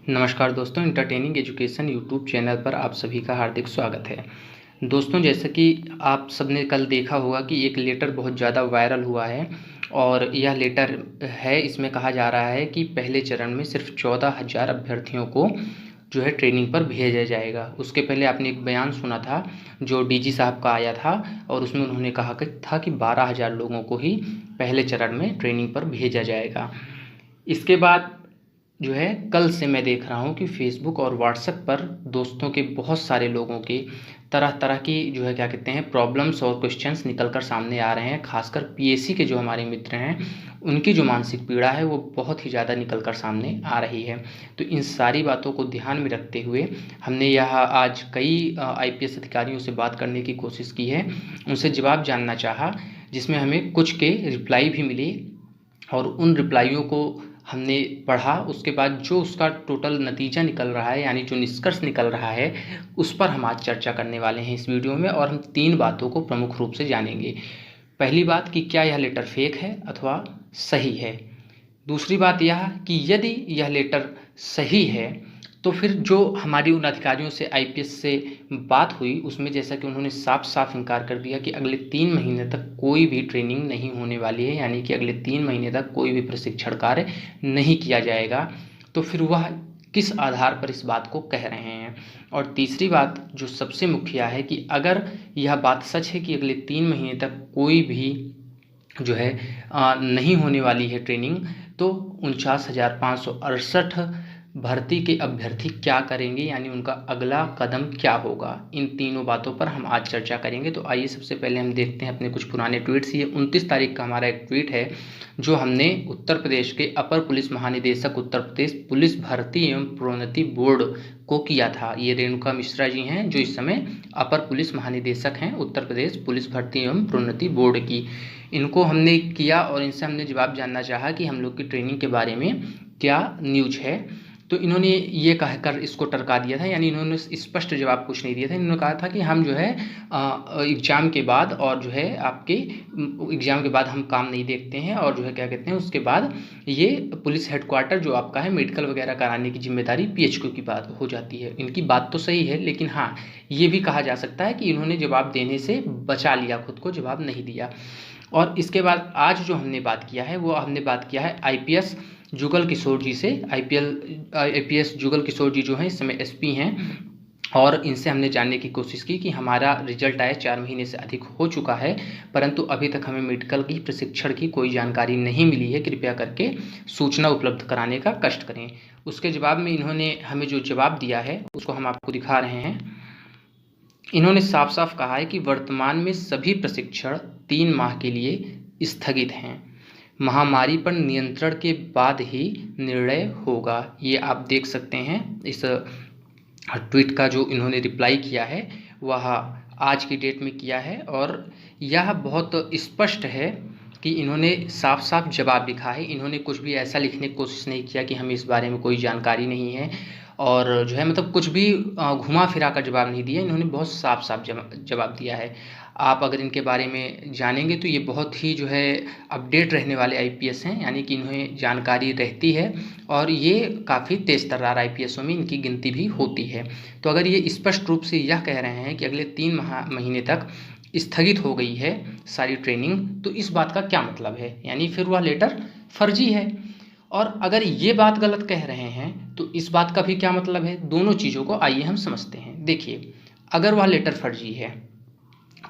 नमस्कार दोस्तों, entertaining education YouTube channel पर आप सभी का हार्दिक स्वागत है। दोस्तों, जैसा कि आप सबने कल देखा होगा कि एक लेटर बहुत ज़्यादा वायरल हुआ है और यह लेटर है, इसमें कहा जा रहा है कि पहले चरण में सिर्फ 14,000 अभ्यर्थियों को जो है ट्रेनिंग पर भेजा जाएगा। उसके पहले आपने एक बयान सुना था जो डीजी साहब का आया था और उसमें उन्होंने कहा था कि 12,000 लोगों को ही पहले चरण में ट्रेनिंग पर भेजा जाएगा। इसके बाद जो है कल से मैं देख रहा हूँ कि फेसबुक और व्हाट्सएप पर दोस्तों के बहुत सारे लोगों के तरह तरह की जो है क्या कहते हैं प्रॉब्लम्स और क्वेश्चंस निकल कर सामने आ रहे हैं। खासकर पीएससी के जो हमारे मित्र हैं उनकी जो मानसिक पीड़ा है वो बहुत ही ज़्यादा निकल कर सामने आ रही है। तो इन सारी बातों को ध्यान में रखते हुए हमने यह आज कई आईपीएस अधिकारियों से बात करने की कोशिश की है, उनसे जवाब जानना चाहा, जिसमें हमें कुछ के रिप्लाई भी मिली और उन रिप्लाइयों को हमने पढ़ा। उसके बाद जो उसका टोटल नतीजा निकल रहा है, यानी जो निष्कर्ष निकल रहा है, उस पर हम आज चर्चा करने वाले हैं इस वीडियो में। और हम 3 बातों को प्रमुख रूप से जानेंगे। पहली बात कि क्या यह लेटर फेक है अथवा सही है। दूसरी बात यह कि यदि यह लेटर सही है तो फिर जो हमारी उन अधिकारियों से आईपीएस से बात हुई उसमें जैसा कि उन्होंने साफ साफ इनकार कर दिया कि अगले 3 महीने तक कोई भी ट्रेनिंग नहीं होने वाली है, यानी कि अगले 3 महीने तक कोई भी प्रशिक्षण कार्य नहीं किया जाएगा, तो फिर वह किस आधार पर इस बात को कह रहे हैं। और तीसरी बात जो सबसे मुख्य है कि अगर यह बात सच है कि अगले 3 महीने तक कोई भी जो है नहीं होने वाली है ट्रेनिंग, तो 49,568 भर्ती के अभ्यर्थी क्या करेंगे, यानी उनका अगला कदम क्या होगा। इन तीनों बातों पर हम आज चर्चा करेंगे। तो आइए सबसे पहले हम देखते हैं अपने कुछ पुराने ट्वीट्स। ये 29 तारीख का हमारा एक ट्वीट है जो हमने उत्तर प्रदेश के अपर पुलिस महानिदेशक उत्तर प्रदेश पुलिस भर्ती एवं प्रोन्नति बोर्ड को किया था। ये रेणुका मिश्रा जी हैं जो इस समय अपर पुलिस महानिदेशक हैं उत्तर प्रदेश पुलिस भर्ती एवं प्रोन्नति बोर्ड की। इनको हमने किया और इनसे हमने जवाब जानना चाहा कि हम लोग की ट्रेनिंग के बारे में क्या न्यूज है। तो इन्होंने ये कहकर इसको टरका दिया था, यानी इन्होंने स्पष्ट जवाब कुछ नहीं दिया था। इन्होंने कहा था कि हम जो है एग्ज़ाम के बाद और जो है आपके एग्ज़ाम के बाद हम काम नहीं देखते हैं और जो है क्या कहते हैं उसके बाद ये पुलिस हेडक्वार्टर जो आपका है मेडिकल वगैरह कराने की जिम्मेदारी पीएचक्यू की बात हो जाती है। इनकी बात तो सही है, लेकिन हाँ ये भी कहा जा सकता है कि इन्होंने जवाब देने से बचा लिया, खुद को जवाब नहीं दिया। और इसके बाद आज जो हमने बात किया है वो हमने बात किया है आईपीएस जुगल किशोर जी से। आईपीएस जुगल किशोर जी जो हैं इस समय एसपी हैं और इनसे हमने जानने की कोशिश की कि हमारा रिजल्ट आया 4 महीने से अधिक हो चुका है, परंतु अभी तक हमें मेडिकल की प्रशिक्षण की कोई जानकारी नहीं मिली है, कृपया करके सूचना उपलब्ध कराने का कष्ट करें। उसके जवाब में इन्होंने हमें जो जवाब दिया है उसको हम आपको दिखा रहे हैं। इन्होंने साफ साफ कहा है कि वर्तमान में सभी प्रशिक्षण 3 माह के लिए स्थगित हैं। महामारी पर नियंत्रण के बाद ही निर्णय होगा। ये आप देख सकते हैं इस ट्वीट का जो इन्होंने रिप्लाई किया है वह आज की डेट में किया है और यह बहुत स्पष्ट है कि इन्होंने साफ साफ जवाब लिखा है। इन्होंने कुछ भी ऐसा लिखने की कोशिश नहीं किया कि हमें इस बारे में कोई जानकारी नहीं है और जो है मतलब कुछ भी घुमा फिरा कर जवाब नहीं दिया। इन्होंने बहुत साफ साफ जवाब दिया है। आप अगर इनके बारे में जानेंगे तो ये बहुत ही जो है अपडेट रहने वाले आईपीएस हैं, यानी कि इन्हें जानकारी रहती है और ये काफ़ी तेज़ तर्रार आईपीएसों में इनकी गिनती भी होती है। तो अगर ये स्पष्ट रूप से यह कह रहे हैं कि अगले 3 महीने तक स्थगित हो गई है सारी ट्रेनिंग, तो इस बात का क्या मतलब है, यानी फिर वह लेटर फर्जी है। और अगर ये बात गलत कह रहे हैं तो इस बात का भी क्या मतलब है। दोनों चीज़ों को आइए हम समझते हैं। देखिए, अगर वह लेटर फर्जी है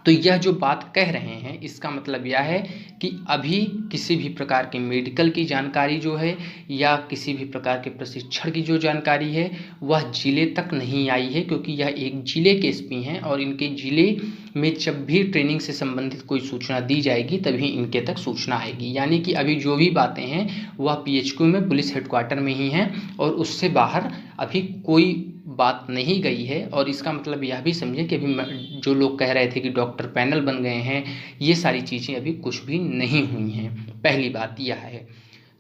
तो यह जो बात कह रहे हैं इसका मतलब यह है कि अभी किसी भी प्रकार के मेडिकल की जानकारी जो है या किसी भी प्रकार के प्रशिक्षण की जो जानकारी है वह जिले तक नहीं आई है, क्योंकि यह एक जिले के एसपी हैं और इनके जिले में जब भी ट्रेनिंग से संबंधित कोई सूचना दी जाएगी तभी इनके तक सूचना आएगी। यानी कि अभी जो भी बातें हैं वह पीएचक्यू में पुलिस हेडक्वार्टर में ही हैं और उससे बाहर अभी कोई बात नहीं गई है। और इसका मतलब यह भी समझें कि अभी जो लोग कह रहे थे कि डॉक्टर पैनल बन गए हैं, ये सारी चीज़ें अभी कुछ भी नहीं हुई हैं। पहली बात यह है।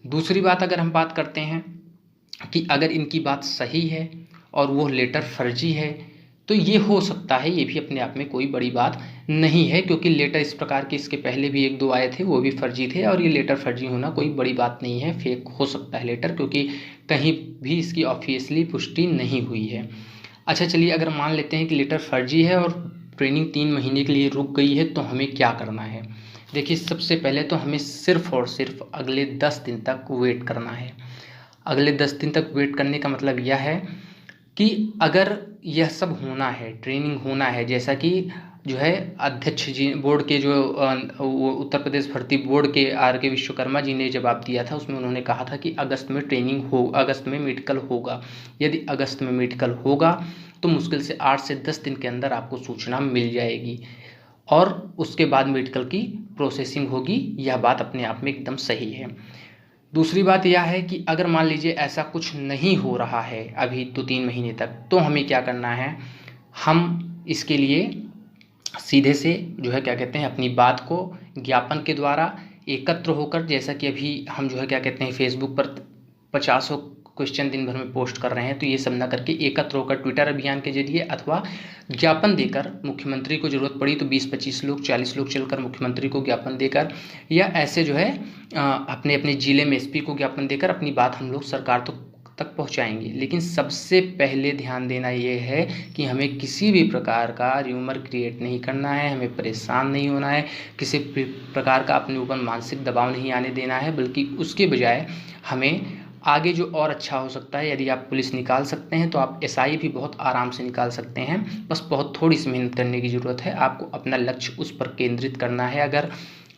दूसरी बात अगर हम बात करते हैं कि अगर इनकी बात सही है और वो लेटर फर्जी है तो ये हो सकता है, ये भी अपने आप में कोई बड़ी बात नहीं है, क्योंकि लेटर इस प्रकार के इसके पहले भी 1-2 आए थे, वो भी फर्जी थे, और ये लेटर फर्जी होना कोई बड़ी बात नहीं है। फेक हो सकता है लेटर, क्योंकि कहीं भी इसकी ऑफिशियली पुष्टि नहीं हुई है। अच्छा चलिए, अगर मान लेते हैं कि लेटर फर्जी है और ट्रेनिंग 3 महीने के लिए रुक गई है, तो हमें क्या करना है? देखिए, सबसे पहले तो हमें सिर्फ और सिर्फ अगले 10 दिन तक वेट करना है। अगले 10 दिन तक वेट करने का मतलब यह है कि अगर यह सब होना है, ट्रेनिंग होना है, जैसा कि जो है अध्यक्ष जी बोर्ड के, जो वो उत्तर प्रदेश भर्ती बोर्ड के R.K. विश्वकर्मा जी ने जवाब दिया था, उसमें उन्होंने कहा था कि अगस्त में ट्रेनिंग हो, अगस्त में मेडिकल होगा। यदि अगस्त में मेडिकल होगा तो मुश्किल से 8 से 10 दिन के अंदर आपको सूचना मिल जाएगी, और उसके बाद मेडिकल की प्रोसेसिंग होगी। यह बात अपने आप में एकदम सही है। दूसरी बात यह है कि अगर मान लीजिए ऐसा कुछ नहीं हो रहा है अभी 2-3 महीने तक, तो हमें क्या करना है? हम इसके लिए सीधे से जो है क्या कहते हैं, अपनी बात को ज्ञापन के द्वारा एकत्र होकर, जैसा कि अभी हम जो है क्या कहते हैं फेसबुक पर 50 क्वेश्चन दिन भर में पोस्ट कर रहे हैं, तो ये सब ना करके एकत्र होकर ट्विटर अभियान के जरिए अथवा ज्ञापन देकर, मुख्यमंत्री को जरूरत पड़ी तो 20-25 लोग 40 लोग चलकर मुख्यमंत्री को ज्ञापन देकर, या ऐसे जो है अपने अपने ज़िले में SP को ज्ञापन देकर अपनी बात हम लोग सरकार तक पहुंचाएंगे। लेकिन सबसे पहले ध्यान देना ये है कि हमें किसी भी प्रकार का र्यूमर क्रिएट नहीं करना है, हमें परेशान नहीं होना है, किसी प्रकार का अपने ऊपर मानसिक दबाव नहीं आने देना है, बल्कि उसके बजाय हमें आगे जो और अच्छा हो सकता है, यदि आप पुलिस निकाल सकते हैं तो आप SI भी बहुत आराम से निकाल सकते हैं। बस बहुत थोड़ी सी मेहनत करने की ज़रूरत है। आपको अपना लक्ष्य उस पर केंद्रित करना है। अगर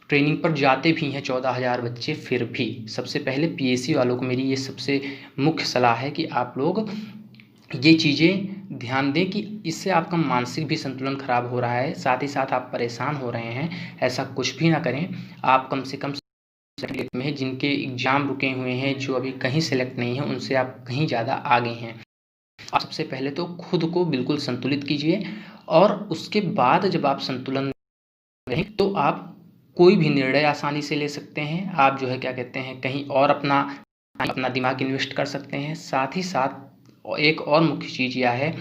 ट्रेनिंग पर जाते भी हैं 14,000 बच्चे, फिर भी सबसे पहले PSC वालों को मेरी ये सबसे मुख्य सलाह है कि आप लोग ये चीज़ें ध्यान दें कि इससे आपका मानसिक भी संतुलन खराब हो रहा है, साथ ही साथ आप परेशान हो रहे हैं। ऐसा कुछ भी ना करें। आप कम से कम सेलेक्ट में, जिनके एग्ज़ाम रुके हुए हैं, जो अभी कहीं सेलेक्ट नहीं है, उनसे आप कहीं ज़्यादा आगे हैं। आप सबसे पहले तो खुद को बिल्कुल संतुलित कीजिए, और उसके बाद जब आप संतुलन रहें तो आप कोई भी निर्णय आसानी से ले सकते हैं। आप जो है क्या कहते हैं कहीं और अपना दिमाग इन्वेस्ट कर सकते हैं। साथ ही साथ एक और मुख्य चीज़ यह है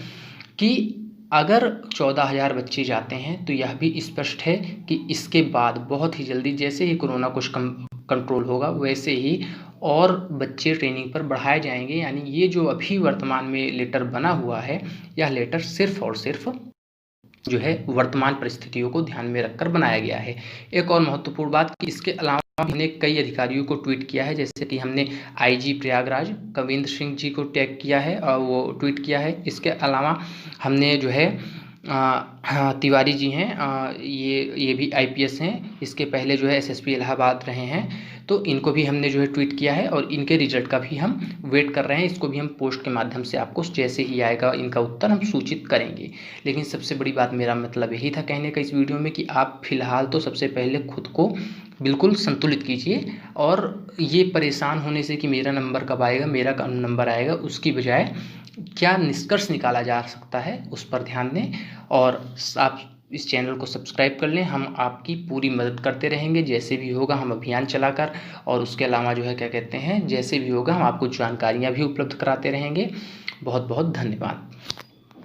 कि अगर 14,000 बच्चे जाते हैं तो यह भी स्पष्ट है कि इसके बाद बहुत ही जल्दी, जैसे ही कोरोना कुछ कंट्रोल होगा, वैसे ही और बच्चे ट्रेनिंग पर बढ़ाए जाएंगे। यानी ये जो अभी वर्तमान में लेटर बना हुआ है, यह लेटर सिर्फ और सिर्फ जो है वर्तमान परिस्थितियों को ध्यान में रखकर बनाया गया है। एक और महत्वपूर्ण बात कि इसके अलावा हमने कई अधिकारियों को ट्वीट किया है, जैसे कि हमने IG प्रयागराज कविंद्र सिंह जी को टैग किया है और वो ट्वीट किया है। इसके अलावा हमने जो है तिवारी जी हैं, ये भी IPS हैं, इसके पहले जो है SSP इलाहाबाद रहे हैं, तो इनको भी हमने जो है ट्वीट किया है, और इनके रिजल्ट का भी हम वेट कर रहे हैं। इसको भी हम पोस्ट के माध्यम से आपको जैसे ही आएगा इनका उत्तर हम सूचित करेंगे। लेकिन सबसे बड़ी बात, मेरा मतलब यही था कहने का इस वीडियो में, कि आप फिलहाल तो सबसे पहले खुद को बिल्कुल संतुलित कीजिए, और ये परेशान होने से कि मेरा नंबर कब आएगा, मेरा कब नंबर आएगा, उसकी बजाय क्या निष्कर्ष निकाला जा सकता है उस पर ध्यान दें। और आप इस चैनल को सब्सक्राइब कर लें। हम आपकी पूरी मदद करते रहेंगे, जैसे भी होगा हम अभियान चलाकर, और उसके अलावा जो है क्या कहते हैं, जैसे भी होगा हम आपको जानकारियाँ भी उपलब्ध कराते रहेंगे। बहुत बहुत धन्यवाद।